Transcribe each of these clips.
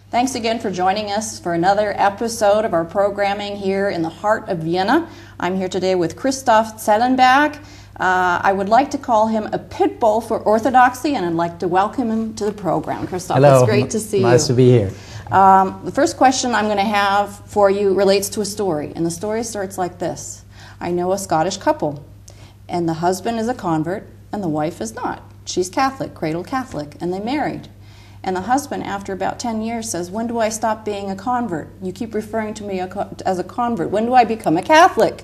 Thanks again for joining us for another episode of our programming here in the heart of Vienna. I'm here today with Christoph Zellenberg. I would like to call him a pit bull for orthodoxy, and I'd like to welcome him to the program. Christoph, hello. It's great to see you. Nice to be here. The first question I'm going to have for you relates to a story, and the story starts like this. I know a Scottish couple, and the husband is a convert, and the wife is not. She's Catholic, cradle Catholic, and they married. And the husband, after about 10 years, says, when do I stop being a convert? You keep referring to me as a convert. When do I become a Catholic?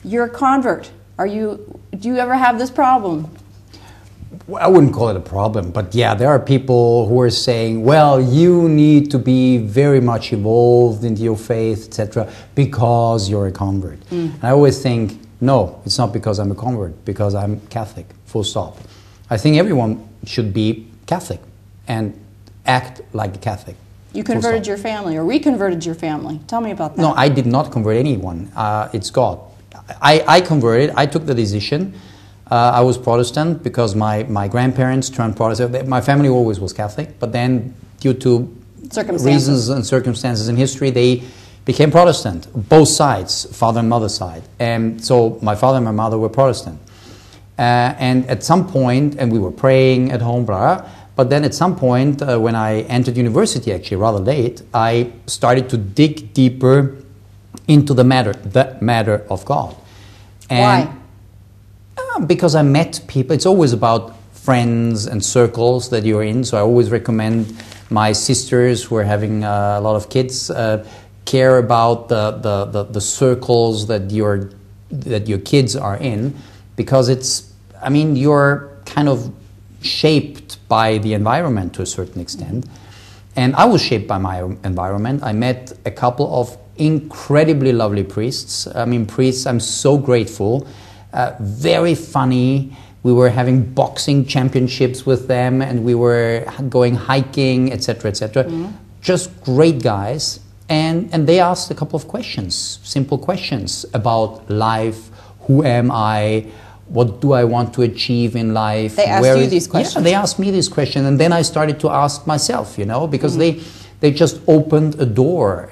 You're a convert. Do you ever have this problem? Well, I wouldn't call it a problem, but yeah, there are people who are saying, well, you need to be very much involved into your faith, etc., because you're a convert. And I always think, no, it's not because I'm a convert, because I'm Catholic, full stop. I think everyone should be Catholic and act like a Catholic. You converted your family, or reconverted your family. Tell me about that. No, I did not convert anyone. It's God. I converted. I took the decision. I was Protestant because my grandparents turned Protestant. My family always was Catholic, but then due to reasons and circumstances in history, they became Protestant, both sides, father and mother side. And so my father and my mother were Protestant. And at some point, and we were praying at home, blah, but then at some point, when I entered university, actually rather late, I started to dig deeper into the matter of God. And why? Because I met people. It's always about friends and circles that you're in. So I always recommend my sisters who are having a lot of kids care about the circles that your kids are in, because you're kind of shaped by the environment to a certain extent. And I was shaped by my environment. I met a couple of incredibly lovely priests. Priests, I'm so grateful. Very funny. We were having boxing championships with them, and we were going hiking, etc., etc. Just great guys. And they asked a couple of questions, simple questions about life. Who am I? What do I want to achieve in life? They asked you these questions? Yeah, they asked me these questions, and then I started to ask myself, because they just opened a door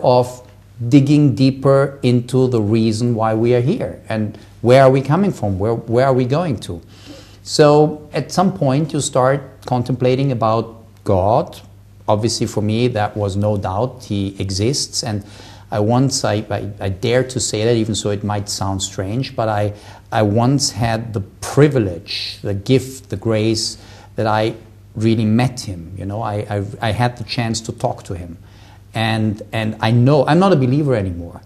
of digging deeper into the reason why we are here, and where are we coming from, where are we going to. So at some point you start contemplating about God. Obviously for me that was no doubt, He exists, and I dare to say that, even so it might sound strange, but I once had the privilege, the gift, the grace that I really met Him. I had the chance to talk to Him. And I know, I'm not a believer anymore.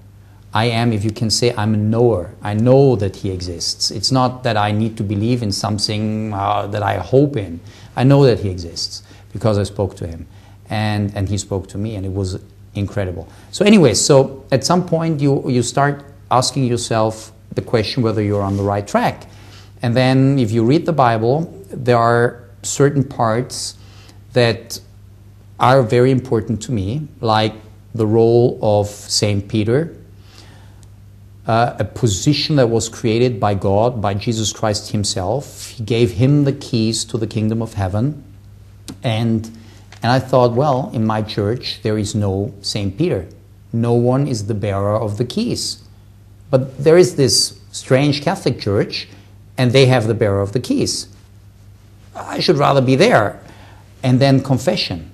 I am, if you can say, I'm a knower. I know that He exists. It's not that I need to believe in something that I hope in. I know that He exists because I spoke to Him. And He spoke to me, and it was incredible. So anyway, so at some point you start asking yourself the question whether you're on the right track. And then if you read the Bible, there are certain parts that are very important to me, like the role of Saint Peter, a position that was created by God, by Jesus Christ Himself. He gave him the keys to the kingdom of heaven. And I thought, well, in my church there is no Saint Peter. No one is the bearer of the keys. But there is this strange Catholic church, and they have the bearer of the keys. I should rather be there. And then confession.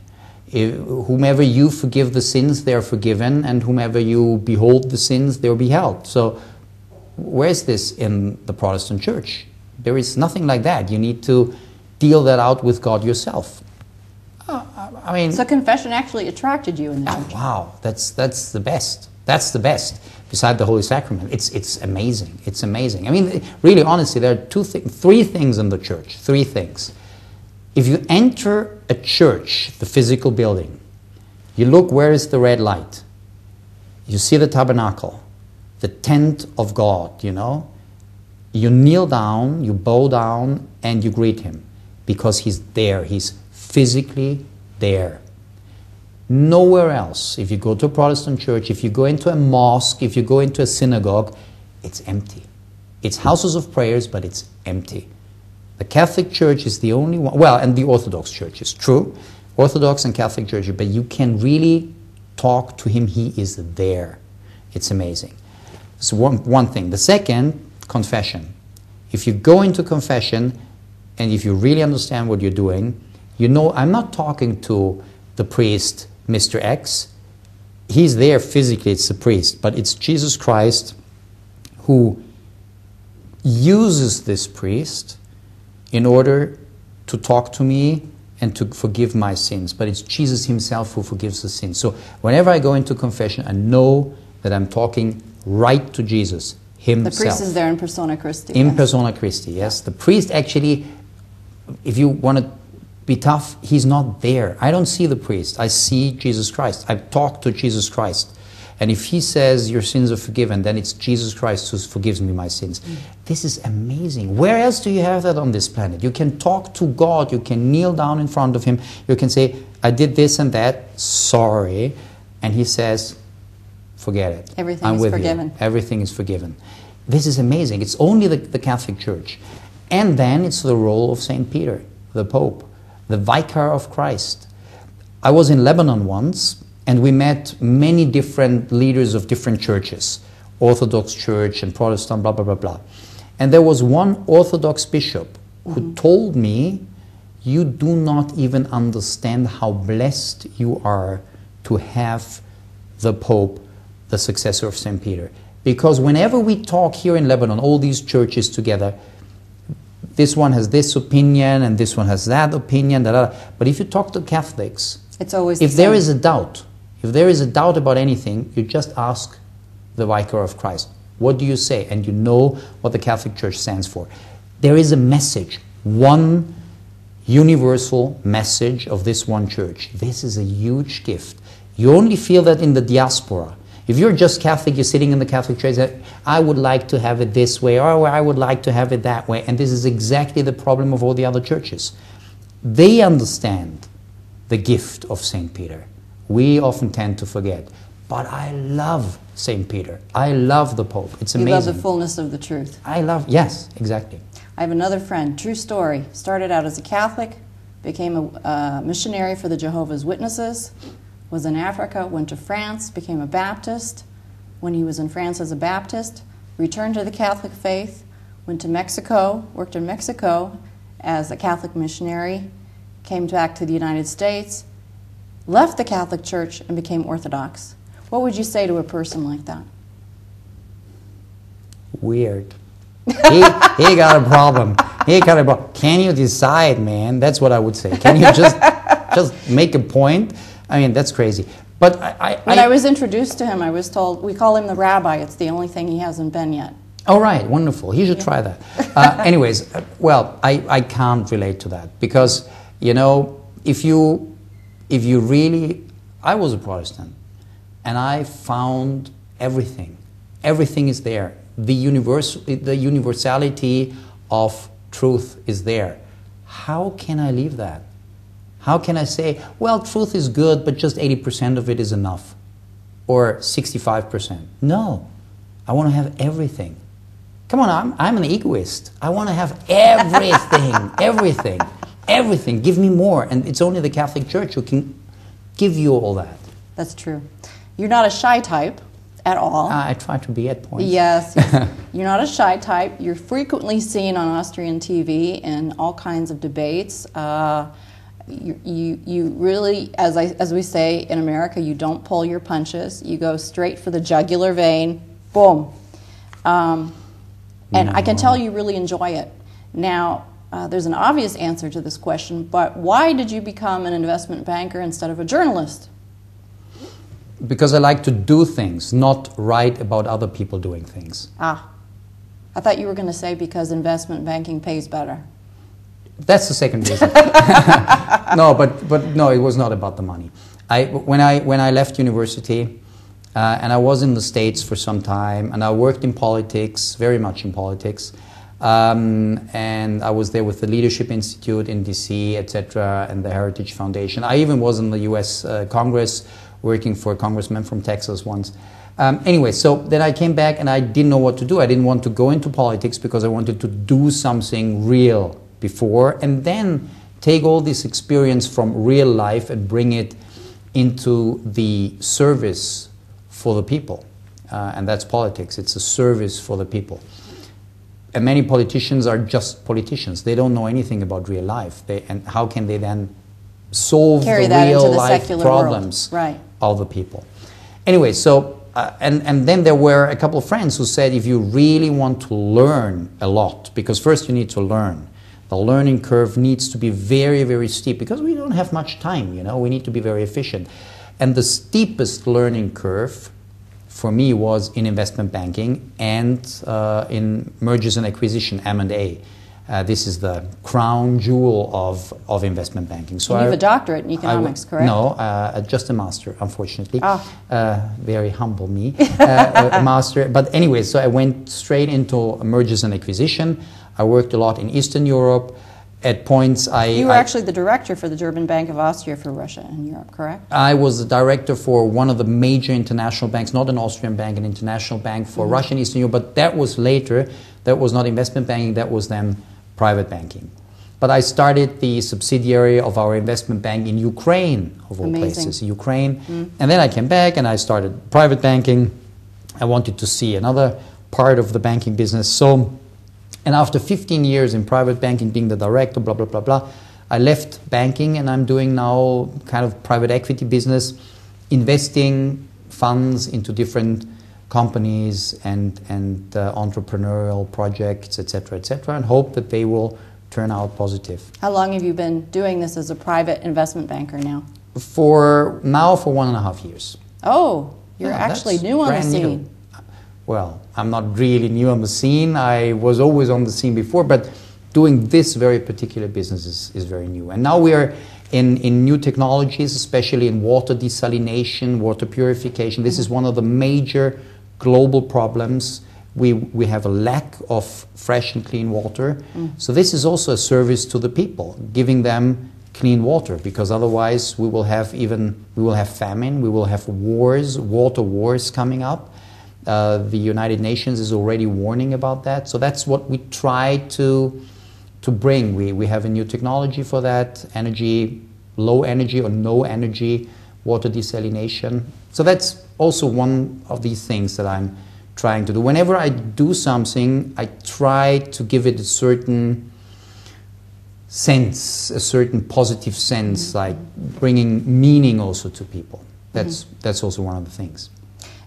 Whomever you forgive the sins, they are forgiven, and whomever you behold the sins, they are beheld. So where is this in the Protestant church? There is nothing like that. You need to deal that out with God yourself. So confession actually attracted you in the church. Wow, that's the best. That's the best. Beside the Holy Sacrament, it's amazing. It's amazing. Really, honestly, there are three things in the church. Three things. If you enter a church, the physical building, you look, where is the red light? You see the tabernacle, the tent of God, You kneel down, you bow down, and you greet Him, because He's there. He's physically there. Nowhere else, if you go to a Protestant church, if you go into a mosque, if you go into a synagogue, it's empty. It's houses of prayers, but it's empty. The Catholic Church is the only one, well, and the Orthodox Church is true. Orthodox and Catholic Church, but you can really talk to him. He is there. It's amazing. So one thing. The second, confession. If you go into confession and if you really understand what you're doing, you know I'm not talking to the priest, Mr. X. He's there physically, it's the priest, but it's Jesus Christ who uses this priest in order to talk to me and to forgive my sins. But it's Jesus himself who forgives the sins. So whenever I go into confession, I know that I'm talking right to Jesus himself. The priest is there in persona Christi. In persona Christi, yes. The priest actually, if you want to be tough, he's not there. I don't see the priest. I see Jesus Christ. I talk to Jesus Christ. And if he says your sins are forgiven, then it's Jesus Christ who forgives me my sins. This is amazing. Where else do you have that on this planet? You can talk to God. You can kneel down in front of him. You can say, I did this and that. Sorry. And he says, forget it. Everything is forgiven. Everything is forgiven. This is amazing. It's only the Catholic Church. And then it's the role of St. Peter, the Pope, the Vicar of Christ. I was in Lebanon once, and we met many different leaders of different churches, Orthodox Church and Protestant, blah, blah, blah, blah. And there was one Orthodox bishop who told me, you do not even understand how blessed you are to have the Pope, the successor of St. Peter. Because whenever we talk here in Lebanon, all these churches together, this one has this opinion and this one has that opinion, but if you talk to Catholics, it's always if there is a doubt, if there is a doubt about anything, you just ask the Vicar of Christ, what do you say? And you know what the Catholic Church stands for. There is a message, one universal message of this one church. This is a huge gift. You only feel that in the diaspora. If you're just Catholic, you're sitting in the Catholic Church, I would like to have it this way, or I would like to have it that way. And this is exactly the problem of all the other churches. They understand the gift of St. Peter. We often tend to forget. But I love St. Peter. I love the Pope. It's amazing. You love the fullness of the truth. I love, yes, exactly. I have another friend, true story. Started out as a Catholic, became a missionary for the Jehovah's Witnesses, was in Africa, went to France, became a Baptist. When he was in France as a Baptist, returned to the Catholic faith, went to Mexico, worked in Mexico as a Catholic missionary, came back to the United States, left the Catholic Church and became Orthodox. What would you say to a person like that? Weird. He got a problem. He got a problem. Can you decide, man? That's what I would say. Can you just make a point? I mean, that's crazy. But when I was introduced to him, I was told, we call him the rabbi. It's the only thing he hasn't been yet. Oh, right. Wonderful. He should try that. Anyways, well, I can't relate to that because, you know, if you really, I was a Protestant and I found everything. Everything is there. The universality of truth is there. How can I leave that? How can I say, well, truth is good, but just 80% of it is enough? Or 65%? No. I want to have everything. Come on, I'm an egoist. I want to have everything, everything. Give me more. And it's only the Catholic Church who can give you all that. That's true. You're not a shy type at all. I try to be at points. Yes. You're not a shy type. You're frequently seen on Austrian TV in all kinds of debates. You really, as we say in America, you don't pull your punches. You go straight for the jugular vein. Boom. And I can tell you really enjoy it. Now, there's an obvious answer to this question, but why did you become an investment banker instead of a journalist? Because I like to do things, not write about other people doing things. Ah. I thought you were going to say because investment banking pays better. That's the second reason. No, but no, it was not about the money. When I left university, and I was in the States for some time, and I worked in politics, very much in politics, and I was there with the Leadership Institute in DC, etc., and the Heritage Foundation. I even was in the U.S. Congress, working for a congressman from Texas once. Anyway, so then I came back, and I didn't know what to do. I didn't want to go into politics because I wanted to do something real before and then take all this experience from real life and bring it into the service for the people. And that's politics. It's a service for the people. And many politicians are just politicians. They don't know anything about real life. And how can they then solve the real life problems of the people? Anyway, so, and then there were a couple of friends who said, if you really want to learn a lot, because first you need to learn. The learning curve needs to be very, very steep, because we don't have much time, you know, we need to be very efficient. And the steepest learning curve for me was in investment banking and in mergers and acquisition, M&A. This is the crown jewel of investment banking. So you have a doctorate in economics, correct? No, just a master, unfortunately. Very humble me, a master. But anyway, so I went straight into mergers and acquisition. I worked a lot in Eastern Europe. At points, You were actually the director for the German Bank of Austria for Russia and Europe, correct? I was the director for one of the major international banks, not an Austrian bank, an international bank for Russia and Eastern Europe, but that was later. That was not investment banking, that was then private banking. But I started the subsidiary of our investment bank in Ukraine, of all places, Ukraine. And then I came back and I started private banking. I wanted to see another part of the banking business. And after 15 years in private banking, being the director, blah, blah, blah, blah, I left banking and I'm doing now kind of private equity business, investing funds into different companies and entrepreneurial projects, etc., and hope that they will turn out positive. How long have you been doing this as a private investment banker now? For 1.5 years. Oh, you're actually new on the scene. New. Well, I'm not really new on the scene. I was always on the scene before, but doing this very particular business is very new. And now we are in new technologies, especially in water desalination, water purification. This is one of the major global problems. We have a lack of fresh and clean water. So this is also a service to the people, giving them clean water, because otherwise we will have famine, we will have wars, water wars coming up. The United Nations is already warning about that. So that's what we try to bring. We have a new technology for that, low energy or no energy water desalination. So that's also one of these things that I'm trying to do. Whenever I do something, I try to give it a certain sense, a certain positive sense, like bringing meaning also to people. That's also one of the things.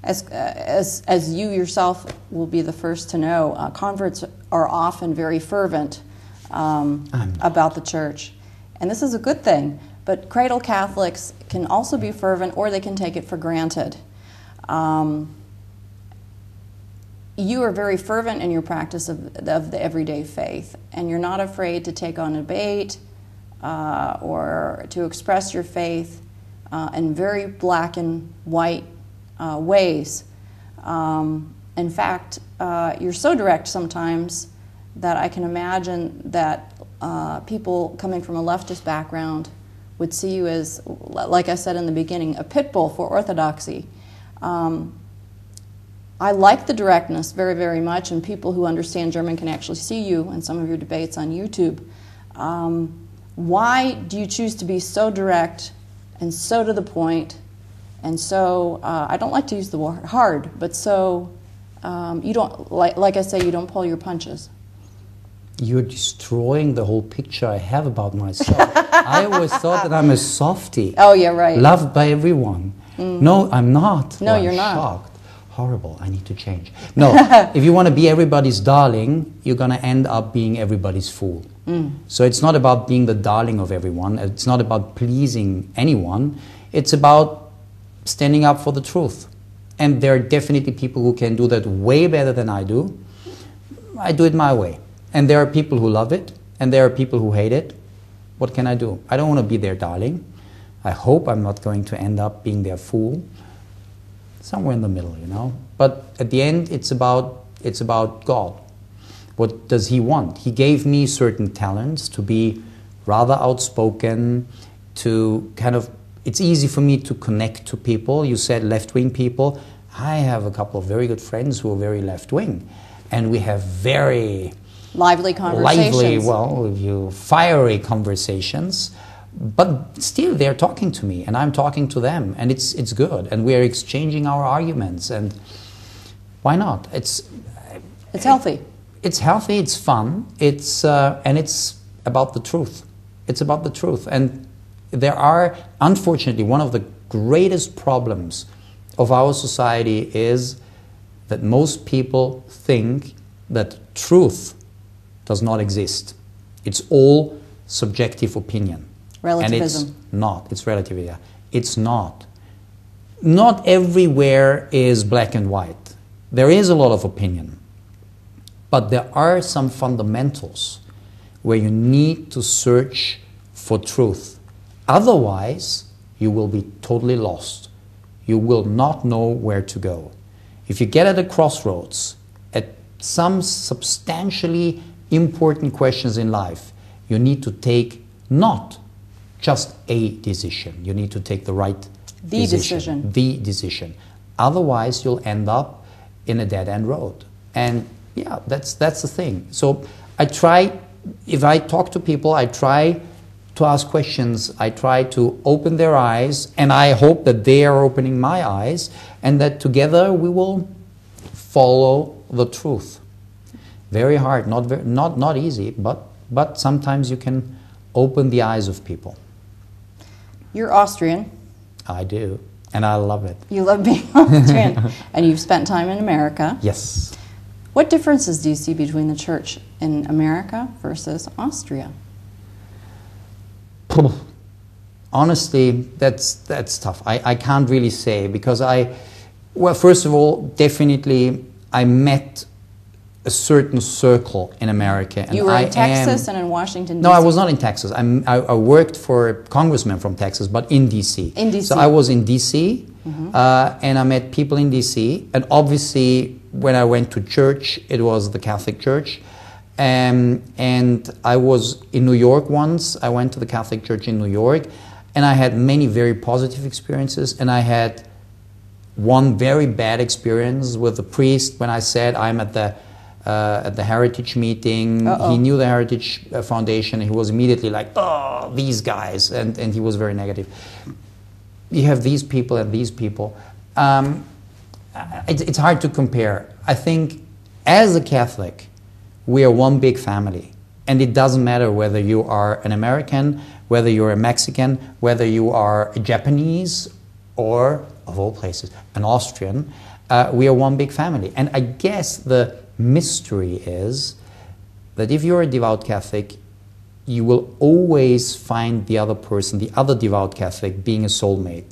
As you yourself will be the first to know, converts are often very fervent about the church. And this is a good thing. But cradle Catholics can also be fervent, or they can take it for granted. You are very fervent in your practice of the everyday faith, and you're not afraid to take on a debate or to express your faith in very black and white ways. In fact, you're so direct sometimes that I can imagine that people coming from a leftist background would see you as, like I said in the beginning, a pit bull for orthodoxy. I like the directness very, very much, and people who understand German can actually see you in some of your debates on YouTube. Why do you choose to be so direct and so to the point, and so, I don't like to use the word hard, but so, you don't, like I say, you don't pull your punches? You're destroying the whole picture I have about myself. I always thought that I'm a softie. Oh, yeah, right. Loved by everyone. No, I'm not. No, well, you're I'm not. Shocked. Horrible. I need to change. No, if you want to be everybody's darling, you're going to end up being everybody's fool. So it's not about being the darling of everyone. It's not about pleasing anyone. It's about standing up for the truth. And there are definitely people who can do that way better than I do. I do it my way. And there are people who love it, and there are people who hate it. What can I do? I don't want to be their darling. I hope I'm not going to end up being their fool. Somewhere in the middle, you know. But at the end, it's about God. What does He want? He gave me certain talents to be rather outspoken, to kind of, it's easy for me to connect to people. You said left-wing people. I have a couple of very good friends who are very left-wing. And we have very lively conversations. lively, well, fiery conversations. But still, they're talking to me, and I'm talking to them, and it's good, and we're exchanging our arguments, and why not? It's healthy. It's healthy. It's fun. And it's about the truth. It's about the truth, and there are, unfortunately, one of the greatest problems of our society is that most people think that truth does not exist. It's all subjective opinion. Relativism. And it's not. It's relativity. Yeah. It's not. Not everywhere is black and white. There is a lot of opinion. But there are some fundamentals where you need to search for truth. Otherwise, you will be totally lost. You will not know where to go. If you get at a crossroads, at some substantially important questions in life, you need to take not just a decision. You need to take the right decision. The decision. Otherwise, you'll end up in a dead-end road. And yeah, that's the thing. So I try, if I talk to people, I try to ask questions. I try to open their eyes, and I hope that they are opening my eyes, and that together we will follow the truth. Very hard, not easy, but sometimes you can open the eyes of people. You're Austrian. I do, and I love it. You love being Austrian, and you've spent time in America. Yes. What differences do you see between the church in America versus Austria? Honestly, that's tough. I can't really say, because well, first of all, definitely I met a certain circle in America. And you were in Texas and in Washington, D.C.? No, I was not in Texas. I worked for a congressman from Texas, but in D.C. In D.C. So I was in D.C., and I met people in D.C., and obviously when I went to church, it was the Catholic Church. And I was in New York once. I went to the Catholic Church in New York, and I had many very positive experiences, and I had one very bad experience with the priest when I said I'm at the Heritage meeting. He knew the Heritage Foundation, and he was immediately like, oh, these guys, and he was very negative. You have these people and these people. It's hard to compare. I think as a Catholic, we are one big family, and it doesn't matter whether you are an American, whether you're a Mexican, whether you are a Japanese, or, of all places, an Austrian. We are one big family. And I guess the mystery is that if you're a devout Catholic, you will always find the other person, the other devout Catholic, being a soulmate.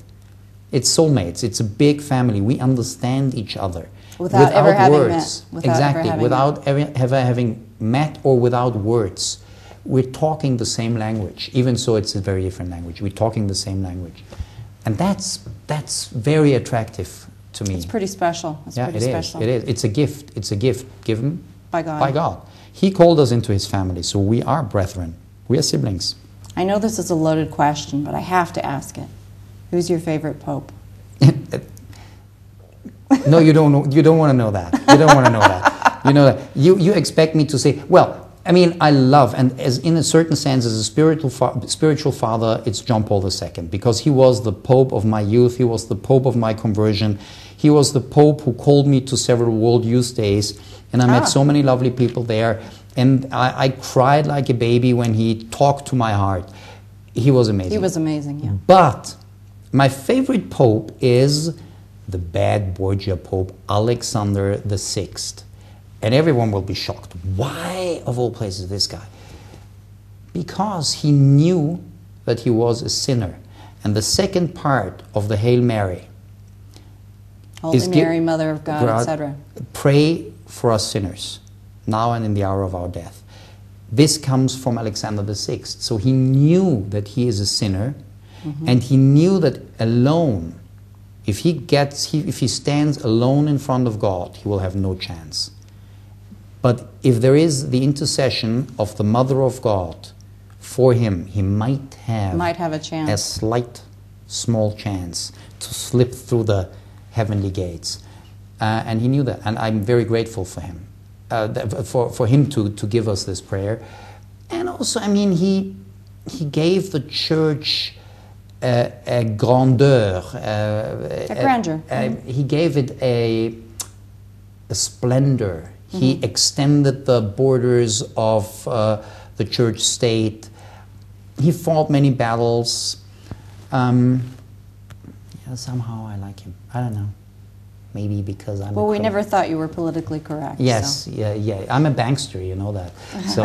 It's soulmates. It's a big family. We understand each other. Without ever having words. Met. Exactly. Without ever having met, or without words. We're talking the same language. Even so, it's a very different language. We're talking the same language. And that's very attractive to me. It's pretty special. It's pretty special. It is. It's a gift. It's a gift given by God. By God. He called us into His family, so we are brethren. We are siblings. I know this is a loaded question, but I have to ask it. Who's your favorite pope? No, you don't know. You don't want to know that. You don't want to know that. You know that. You expect me to say, well, I mean, I love, and as in a certain sense, as a spiritual father, it's John Paul II, because he was the Pope of my youth. He was the Pope of my conversion. He was the Pope who called me to several World Youth Days, and I met so many lovely people there. And I cried like a baby when he talked to my heart. He was amazing. He was amazing, yeah. But my favorite Pope is the bad Borgia Pope, Alexander VI. And everyone will be shocked. Why, of all places, this guy? Because he knew that he was a sinner. And the second part of the Hail Mary Holy Mary, Mother of God, etc. Pray for us sinners, now and in the hour of our death. This comes from Alexander VI. So he knew that he is a sinner, and he knew that alone, if he stands alone in front of God, he will have no chance. But if there is the intercession of the Mother of God for him, he might have a chance, a slight, small chance to slip through the heavenly gates. And he knew that, and I'm very grateful for him. for him to give us this prayer. And also, I mean, he gave the church a grandeur. A grandeur. He gave it a splendor. He extended the borders of the church state. He fought many battles. Yeah, somehow I like him. I don't know. Maybe because I'm. Well, we never thought you were politically correct. Yes, so. yeah. I'm a bankster, you know that. So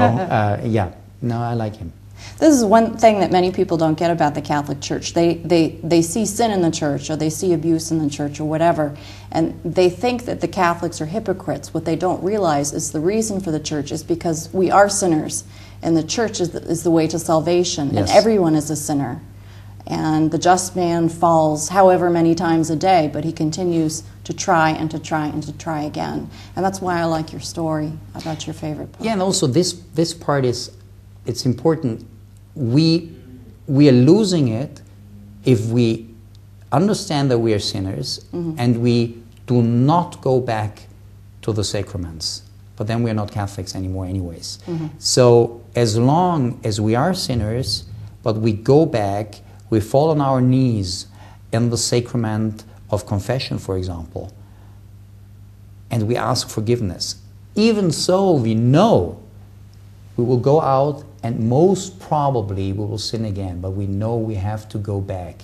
yeah, no, I like him. This is one thing that many people don't get about the Catholic Church. They see sin in the church, or they see abuse in the church, or whatever, and they think that the Catholics are hypocrites. What they don't realize is the reason for the church is because we are sinners, and the church is the way to salvation, Yes. and everyone is a sinner. And the just man falls however many times a day, but he continues to try and to try and to try again. And that's why I like your story about your favorite poet. Yeah, and also this part is, it's important. We are losing it if we understand that we are sinners and we do not go back to the sacraments. But then we are not Catholics anymore anyways. So as long as we are sinners, but we go back, we fall on our knees in the sacrament of confession, for example, and we ask forgiveness. Even so, we know we will go out and most probably we will sin again, but we know we have to go back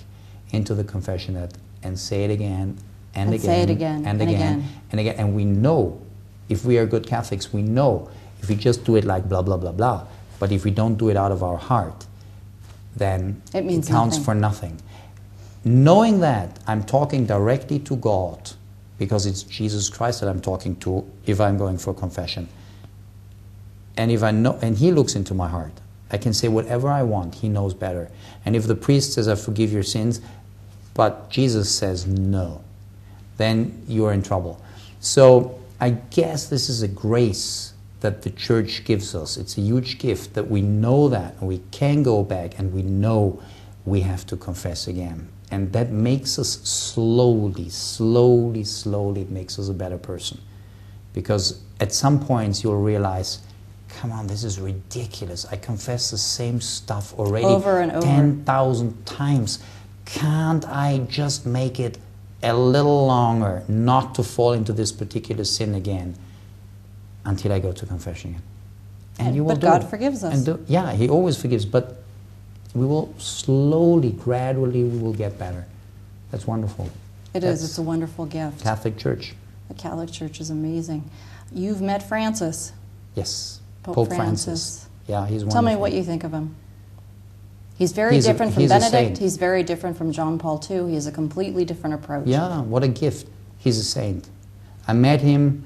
into the confessionate and say it again and again say it again and again and again. And we know, if we are good Catholics, we know if we just do it like blah, blah, blah, blah, but if we don't do it out of our heart, then it means counts nothing. for nothing. Knowing that, I'm talking directly to God, because it's Jesus Christ that I'm talking to if I'm going for confession. And if I know, and He looks into my heart, I can say whatever I want. He knows better. And if the priest says, I forgive your sins, but Jesus says no, then you're in trouble. So I guess this is a grace that the church gives us. It's a huge gift that we know that, and we can go back, and we know we have to confess again. And that makes us slowly, it makes us a better person. Because at some points you'll realize, come on, this is ridiculous. I confess the same stuff already over and over 10,000 times. Can't I just make it a little longer not to fall into this particular sin again until I go to confession again? And you will but do God it. forgives us. And yeah, He always forgives, but we will slowly, gradually, we will get better. That's wonderful. It's a wonderful gift. Catholic Church. The Catholic Church is amazing. You've met Francis. Yes. Pope Francis. Yeah, he's wonderful. Tell me what you think of him. He's very different from Benedict. He's very different from John Paul II. He has a completely different approach. Yeah, what a gift. He's a saint. I met him.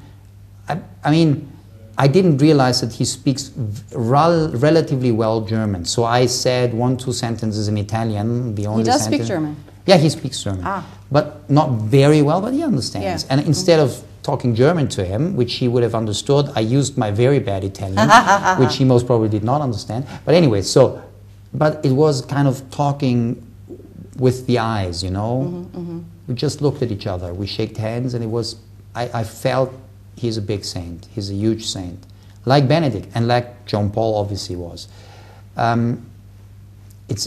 I mean, I didn't realize that he speaks relatively well German. So I said 1-2 sentences in Italian. The only He does sentence. speak German. Yeah, he speaks German. But not very well, but he understands. Yeah. And instead of talking German to him, which he would have understood, I used my very bad Italian, which he most probably did not understand. But anyway, but it was kind of talking with the eyes, you know. We just looked at each other. We shook hands, and it was, I felt he's a big saint. He's a huge saint. Like Benedict, and like John Paul obviously was.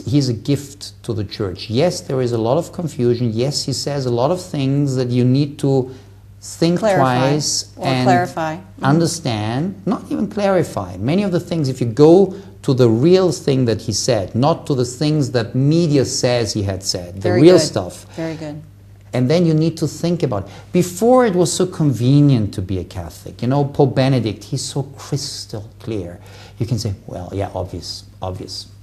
He's a gift to the church. Yes, there is a lot of confusion. Yes, he says a lot of things that you need to think twice and clarify. Understand, not even clarify. Many of the things, if you go to the real thing that he said, not to the things that media says he had said, the real stuff. Very good. And then you need to think about it. Before it was so convenient to be a Catholic. You know, Pope Benedict, he's so crystal clear. You can say, well, yeah, obvious,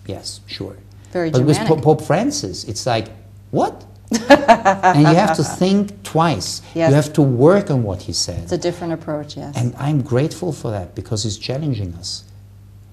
yes, sure. Very But Germanic. with Pope Francis, it's like, what? And you have to think twice. Yes. You have to work on what he said. It's a different approach, yes. And I'm grateful for that, because he's challenging us.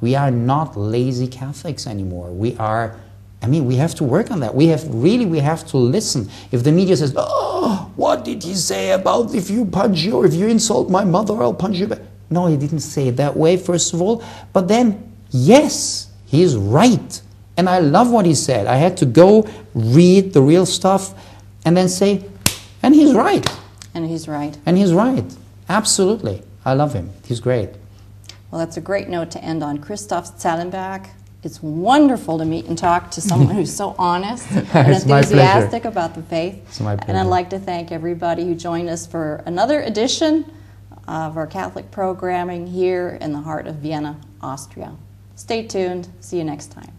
We are not lazy Catholics anymore. We have to work on that. We have to listen. If the media says, oh, what did he say about if you punch you or if you insult my mother, I'll punch you back. No, he didn't say it that way, first of all. But then, yes, he's right. And I love what he said. I had to go read the real stuff and then say, and he's right. And he's right. And he's right. Absolutely. I love him. He's great. Well, that's a great note to end on. Christoph Zellenberg, it's wonderful to meet and talk to someone who's so honest and enthusiastic about the faith. It's my pleasure. And I'd like to thank everybody who joined us for another edition of our Catholic programming here in the heart of Vienna, Austria. Stay tuned. See you next time.